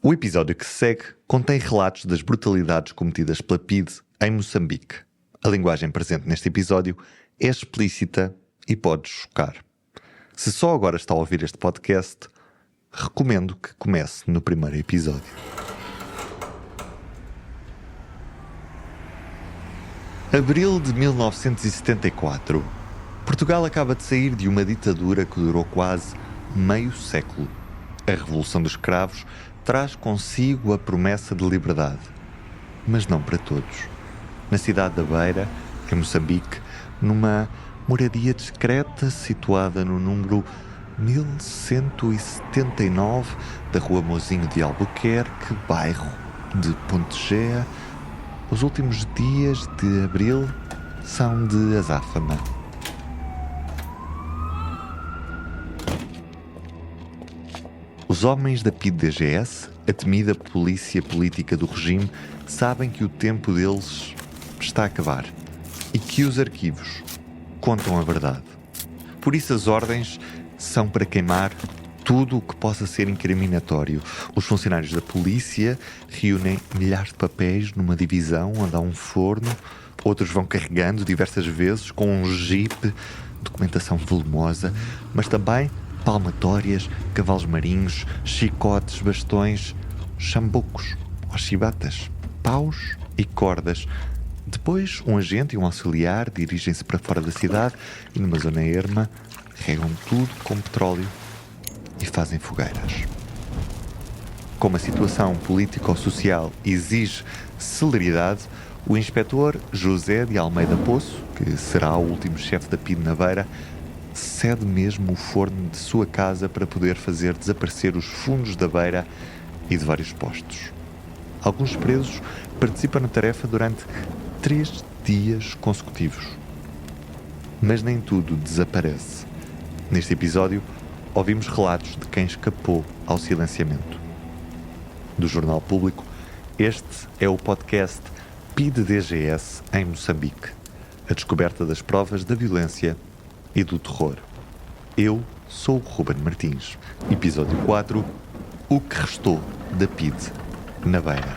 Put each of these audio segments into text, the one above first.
O episódio que se segue contém relatos das brutalidades cometidas pela PIDE em Moçambique. A linguagem presente neste episódio é explícita e pode chocar. Se só agora está a ouvir este podcast, recomendo que comece no primeiro episódio. Abril de 1974. Portugal acaba de sair de uma ditadura que durou quase meio século. A Revolução dos Cravos traz consigo a promessa de liberdade, mas não para todos. Na cidade da Beira, em Moçambique, numa moradia discreta situada no número 1179 da Rua Mozinho de Albuquerque, bairro de Pontejea, os últimos dias de abril são de azáfama. Os homens da PIDE-DGS, a temida polícia política do regime, sabem que o tempo deles está a acabar e que os arquivos contam a verdade. Por isso as ordens são para queimar tudo o que possa ser incriminatório. Os funcionários da polícia reúnem milhares de papéis numa divisão onde há um forno, outros vão carregando diversas vezes com um jipe, documentação volumosa, mas também palmatórias, cavalos marinhos, chicotes, bastões, chambucos, chibatas, paus e cordas. Depois, um agente e um auxiliar dirigem-se para fora da cidade e, numa zona erma, regam tudo com petróleo e fazem fogueiras. Como a situação político-social exige celeridade, o inspetor José de Almeida Poço, que será o último chefe da PIDE na Beira, cede mesmo o forno de sua casa para poder fazer desaparecer os fundos da Beira e de vários postos. Alguns presos participam na tarefa durante 3 dias consecutivos. Mas nem tudo desaparece. Neste episódio, ouvimos relatos de quem escapou ao silenciamento. Do Jornal Público, este é o podcast PIDE-DGS em Moçambique. A descoberta das provas da violência e do terror. Eu sou o Ruben Martins. Episódio 4. O que restou da PIDE na Beira.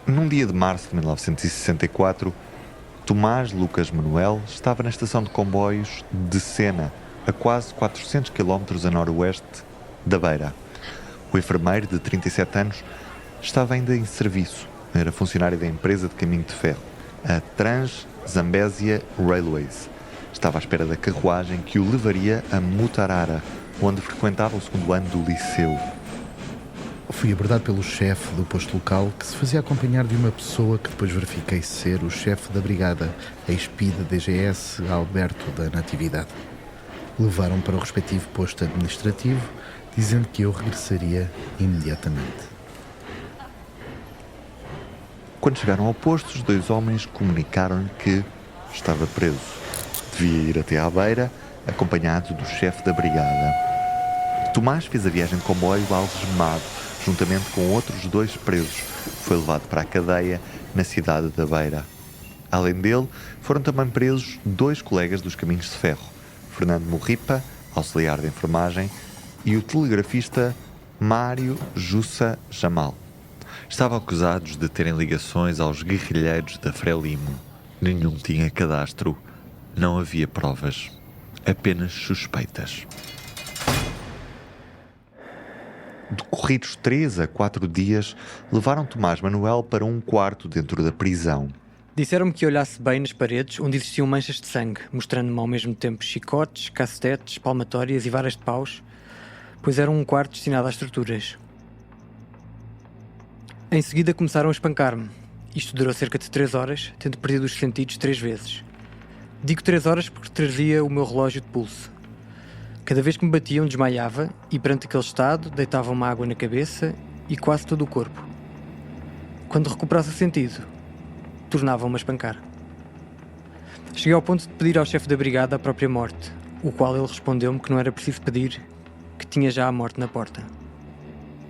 Num dia de março de 1964, Tomás Lucas Manuel estava na estação de comboios de Sena, a quase 400 km a noroeste da Beira. O enfermeiro, de 37 anos, estava ainda em serviço. Era funcionário da empresa de caminho de ferro, a Trans-Zambésia Railways. Estava à espera da carruagem que o levaria a Mutarara, onde frequentava o segundo ano do liceu. Fui abordado pelo chefe do posto local, que se fazia acompanhar de uma pessoa que depois verifiquei ser o chefe da brigada, ex-PIDE-DGS Alberto da Natividade. Levaram-me para o respectivo posto administrativo, dizendo que eu regressaria imediatamente. Quando chegaram ao posto, os 2 homens comunicaram-lhe que estava preso. Devia ir até à Beira, acompanhado do chefe da brigada. Tomás fez a viagem de comboio algemado, juntamente com outros 2 presos. Foi levado para a cadeia na cidade da Beira. Além dele, foram também presos 2 colegas dos caminhos de ferro, Fernando Morripa, auxiliar de enfermagem, e o telegrafista Mário Jussa Jamal. Estavam acusados de terem ligações aos guerrilheiros da Frelimo. Nenhum tinha cadastro. Não havia provas. Apenas suspeitas. Decorridos 3 a 4 dias, levaram Tomás Manuel para um quarto dentro da prisão. Disseram-me que olhasse bem nas paredes onde existiam manchas de sangue, mostrando-me ao mesmo tempo chicotes, cacetetes, palmatórias e varas de paus, pois era um quarto destinado às torturas. Em seguida começaram a espancar-me. Isto durou cerca de 3 horas, tendo perdido os sentidos 3 vezes. Digo 3 horas porque trazia o meu relógio de pulso. Cada vez que me batiam, desmaiava e, perante aquele estado, deitavam-me água na cabeça e quase todo o corpo. Quando recuperasse o sentido, tornavam-me a espancar. Cheguei ao ponto de pedir ao chefe da brigada a própria morte, o qual ele respondeu-me que não era preciso pedir, que tinha já a morte na porta.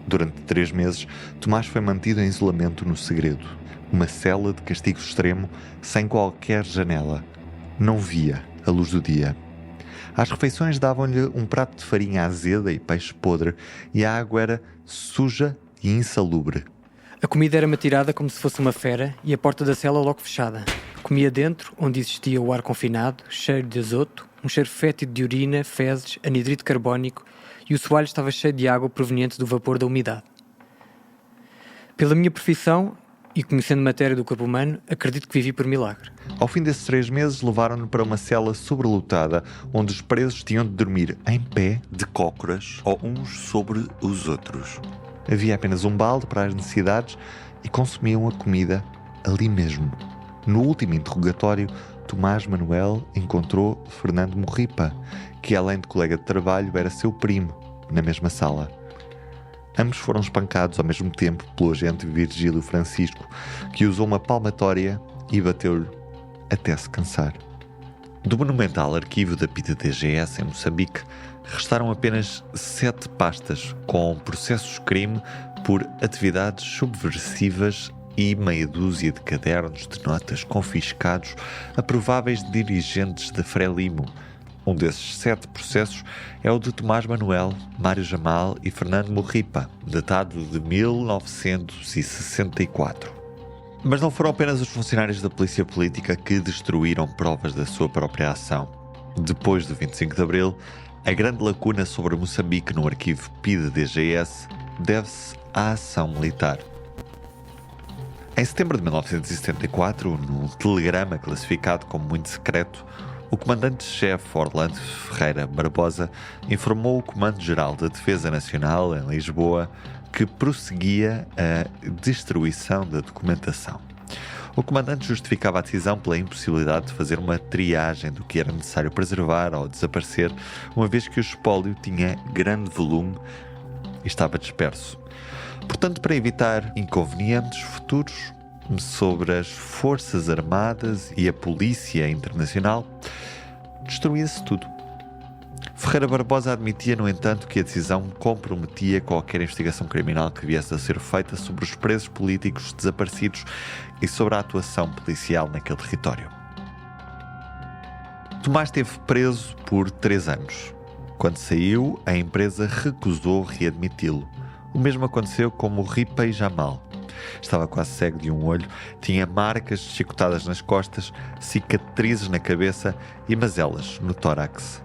Durante 3 meses, Tomás foi mantido em isolamento no segredo. Uma cela de castigo extremo, sem qualquer janela. Não via a luz do dia. Às refeições davam-lhe um prato de farinha azeda e peixe podre, e a água era suja e insalubre. A comida era-me atirada como se fosse uma fera e a porta da cela logo fechada. Comia dentro, onde existia o ar confinado, cheiro de azoto, um cheiro fétido de urina, fezes, anidrito carbónico, e o soalho estava cheio de água proveniente do vapor da umidade. Pela minha profissão, e conhecendo matéria do corpo humano, acredito que vivi por milagre. Ao fim desses 3 meses, levaram-no para uma cela sobrelotada, onde os presos tinham de dormir em pé, de cócoras ou uns sobre os outros. havia apenas um balde para as necessidades e consumiam a comida ali mesmo. No último interrogatório, Tomás Manuel encontrou Fernando Morripa, que além de colega de trabalho era seu primo, na mesma sala. Ambos foram espancados ao mesmo tempo pelo agente Virgílio Francisco, que usou uma palmatória e bateu-lhe até se cansar. Do monumental arquivo da PIDE-DGS em Moçambique, restaram apenas 7 pastas com processos-crime por atividades subversivas e meia dúzia de cadernos de notas confiscados a prováveis dirigentes da Frelimo. Um desses 7 processos é o de Tomás Manuel, Mário Jamal e Fernando Morripa, datado de 1964. Mas não foram apenas os funcionários da polícia política que destruíram provas da sua própria ação. Depois do 25 de Abril, a grande lacuna sobre Moçambique no arquivo PIDE-DGS deve-se à ação militar. Em setembro de 1974, num telegrama classificado como muito secreto, o comandante-chefe Orlando Ferreira Barbosa informou o Comando-Geral da Defesa Nacional, em Lisboa, que prosseguia a destruição da documentação. O comandante justificava a decisão pela impossibilidade de fazer uma triagem do que era necessário preservar ou desaparecer, uma vez que o espólio tinha grande volume e estava disperso. Portanto, para evitar inconvenientes futuros sobre as Forças Armadas e a Polícia Internacional, destruía-se tudo. Ferreira Barbosa admitia, no entanto, que a decisão comprometia qualquer investigação criminal que viesse a ser feita sobre os presos políticos desaparecidos e sobre a atuação policial naquele território. Tomás esteve preso por 3 anos. Quando saiu, a empresa recusou readmiti-lo. O mesmo aconteceu com Morripa e Jamal. Estava quase cego de um olho, tinha marcas chicotadas nas costas, cicatrizes na cabeça e mazelas no tórax.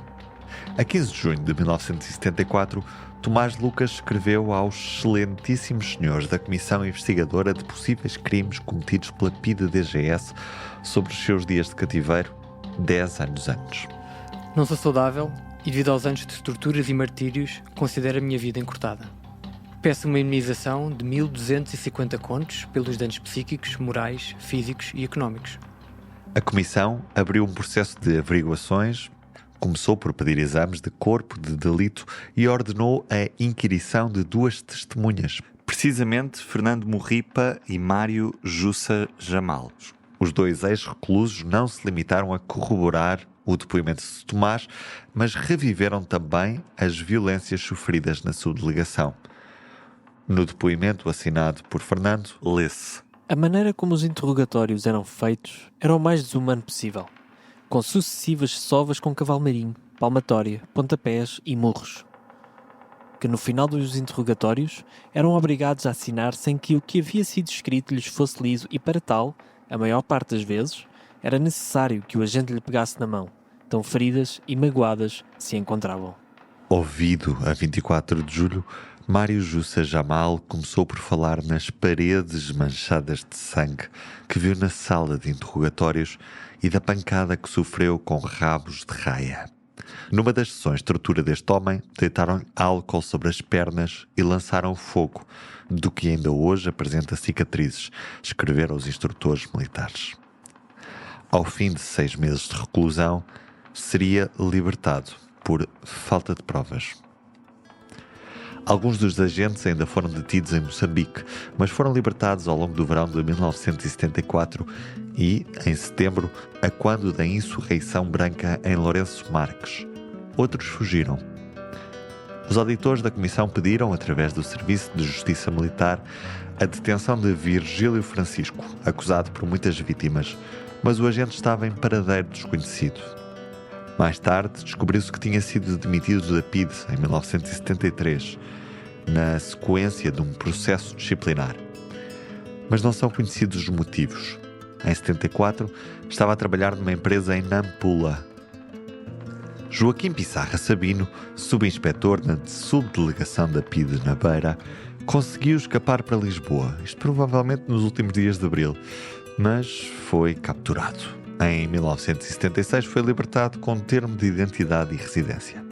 A 15 de junho de 1974, Tomás Lucas escreveu aos excelentíssimos senhores da Comissão Investigadora de possíveis crimes cometidos pela PIDE-DGS sobre os seus dias de cativeiro, 10 anos antes. Não sou saudável e, devido aos anos de torturas e martírios, considero a minha vida encurtada. Peço uma indemnização de 1.250 contos pelos danos psíquicos, morais, físicos e económicos. A Comissão abriu um processo de averiguações, começou por pedir exames de corpo de delito e ordenou a inquirição de 2 testemunhas, Precisamente Fernando Morripa e Mário Jussa Jamal. Os 2 ex-reclusos não se limitaram a corroborar o depoimento de Tomás, mas reviveram também as violências sofridas na sua delegação. No depoimento assinado por Fernando, lê-se: a maneira como os interrogatórios eram feitos era o mais desumano possível, com sucessivas sovas com cavalo marinho, palmatória, pontapés e murros, que no final dos interrogatórios eram obrigados a assinar sem que o que havia sido escrito lhes fosse lido e, para tal, a maior parte das vezes, era necessário que o agente lhe pegasse na mão, tão feridas e magoadas se encontravam. Ouvido a 24 de julho, Mário Jussa Jamal começou por falar nas paredes manchadas de sangue que viu na sala de interrogatórios e da pancada que sofreu com rabos de raia. Numa das sessões de tortura deste homem, deitaram álcool sobre as pernas e lançaram fogo, do que ainda hoje apresenta cicatrizes, escreveram os instrutores militares. Ao fim de 6 meses de reclusão, seria libertado por falta de provas. Alguns dos agentes ainda foram detidos em Moçambique, mas foram libertados ao longo do verão de 1974 e, em setembro, a quando da insurreição branca em Lourenço Marques. Outros fugiram. Os auditores da Comissão pediram, através do Serviço de Justiça Militar, a detenção de Virgílio Francisco, acusado por muitas vítimas, mas o agente estava em paradeiro desconhecido. Mais tarde, descobriu-se que tinha sido demitido da PIDE em 1973, na sequência de um processo disciplinar. Mas não são conhecidos os motivos. Em 74, estava a trabalhar numa empresa em Nampula. Joaquim Pissarra Sabino, subinspetor na subdelegação da PIDE na Beira, conseguiu escapar para Lisboa, isto provavelmente nos últimos dias de abril, mas foi capturado. Em 1976 foi libertado com termo de identidade e residência.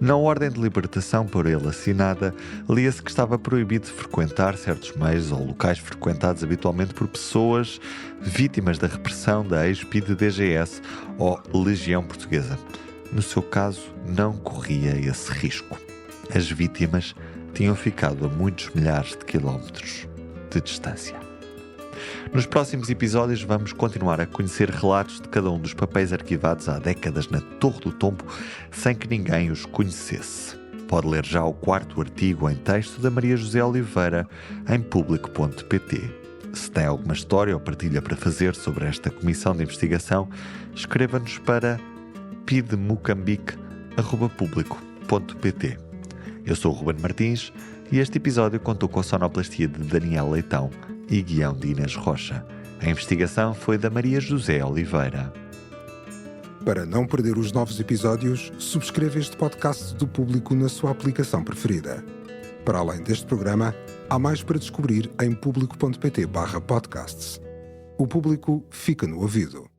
Na ordem de libertação por ele assinada, lia-se que estava proibido de frequentar certos meios ou locais frequentados habitualmente por pessoas vítimas da repressão da ex-PIDE-DGS ou Legião Portuguesa. No seu caso, não corria esse risco. As vítimas tinham ficado a muitos milhares de quilómetros de distância. Nos próximos episódios vamos continuar a conhecer relatos de cada um dos papéis arquivados há décadas na Torre do Tombo sem que ninguém os conhecesse. Pode ler já o 4º artigo em texto da Maria José Oliveira em público.pt. Se tem alguma história ou partilha para fazer sobre esta comissão de investigação, escreva-nos para pidemocambique@publico.pt. Eu sou o Ruben Martins e este episódio contou com a sonoplastia de Daniel Leitão e guião de Inês Rocha. A investigação foi da Maria José Oliveira. Para não perder os novos episódios, subscreva este podcast do Público na sua aplicação preferida. Para além deste programa, há mais para descobrir em público.pt/podcasts. O Público fica no ouvido.